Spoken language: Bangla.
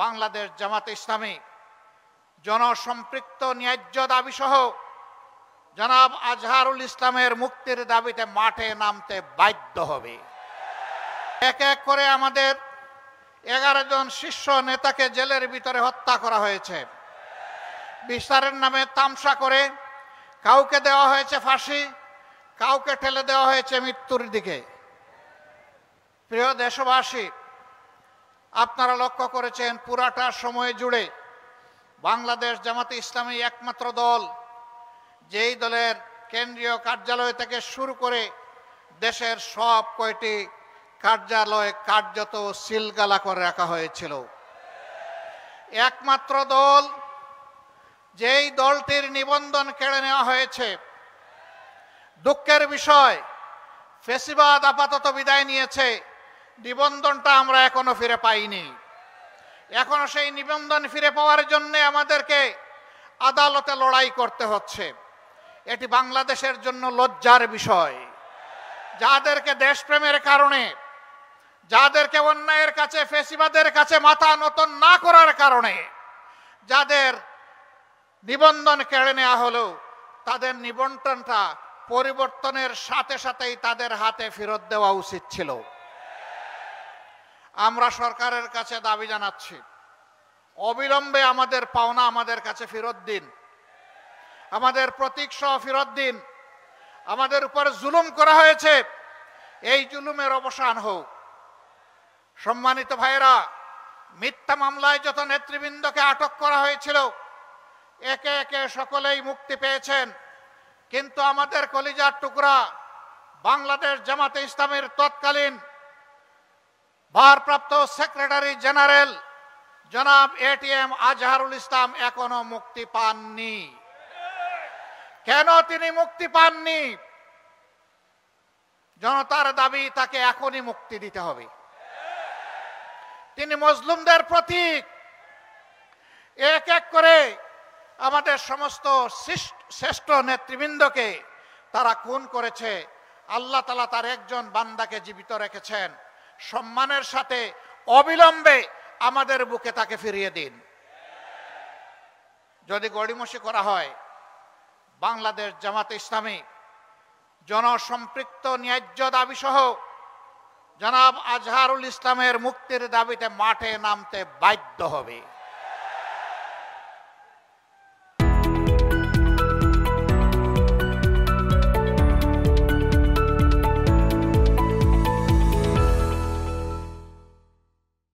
বাংলাদেশ জামাতে ইসলামী জনসম্পৃক্ত ন্যায্য দাবি সহ জনাব আজহারুল ইসলামের মুক্তির দাবিতে মাঠে নামতে বাধ্য হবে। এক এক করে আমাদের 11 জন শীর্ষ নেতাকে জেলের ভিতরে হত্যা করা হয়েছে। বিচারের নামে তামসা করে কাউকে দেওয়া হয়েছে ফাঁসি, কাউকে ঠেলে দেওয়া হয়েছে মৃত্যুর দিকে। প্রিয় দেশবাসী, আপনারা লক্ষ্য করেছেন পুরাটা সময় জুড়ে বাংলাদেশ জামাতে ইসলামী একমাত্র দল যেই দলের কেন্দ্রীয় কার্যালয় থেকে শুরু করে দেশের সব কয়টি কার্যালয় কার্যত সিলগালা করে রাখা হয়েছিল। একমাত্র দল যেই দলটির নিবন্ধন কেড়ে নেওয়া হয়েছে। দুঃখের বিষয়, ফ্যাসিবাদ আপাতত বিদায় নিয়েছে, নিবন্ধনটা আমরা এখনো ফিরে পাইনি। এখনো সেই নিবন্ধন ফিরে পাওয়ার জন্য আমাদেরকে আদালতে লড়াই করতে হচ্ছে। এটি বাংলাদেশের জন্য লজ্জার বিষয়। যাদেরকে দেশপ্রেমের কারণে, যাদেরকে অন্যায়ের কাছে, ফ্যাসিবাদের কাছে মাথা নত না করার কারণে যাদের নিবন্ধন কেড়ে নেওয়া হলো, তাদের নিবন্ধনটা পরিবর্তনের সাথে সাথেই তাদের হাতে ফেরত দেওয়া উচিত ছিল। আমরা সরকারের কাছে দাবি জানাচ্ছি, অবিলম্বে আমাদের পাওনা আমাদের কাছে ফেরত দিন, আমাদের প্রতীক সহ ফেরত দিন। আমাদের উপর জুলুম করা হয়েছে, এই জুলুমের অবসান হোক। সম্মানিত ভাইরা, মিথ্যা মামলায় যত নেতৃবৃন্দকে আটক করা হয়েছিল একে একে সকলেই মুক্তি পেয়েছেন, কিন্তু আমাদের কলিজার টুকরা বাংলাদেশ জামাতে ইসলামের তৎকালীন ভারপ্রাপ্ত সেক্রেটারি জেনারেল জনাব এটিএম আজহারুল ইসলাম এখনো মুক্তি পাননি। কেন তিনি মুক্তি পাননি? জনতার দাবি তাকে এখনই মুক্তি দিতে হবে। তিনি মজলুমদের প্রতীক। এক এক করে আমাদের সমস্ত শ্রেষ্ঠ নেতৃবৃন্দকে তারা খুন করেছে। আল্লাহ তাআলা তার একজন বান্দাকে জীবিত রেখেছেন। সম্মানের সাথে অবিলম্বে আমাদের বুকে তাকে ফিরিয়ে দিন। যদি গড়িমসি করা হয়, বাংলাদেশ জামাতে ইসলামী জনসম্পৃক্ত ন্যায্য দাবি সহ জনাব আজহারুল ইসলামের মুক্তির দাবিতে মাঠে নামতে বাধ্য হবে।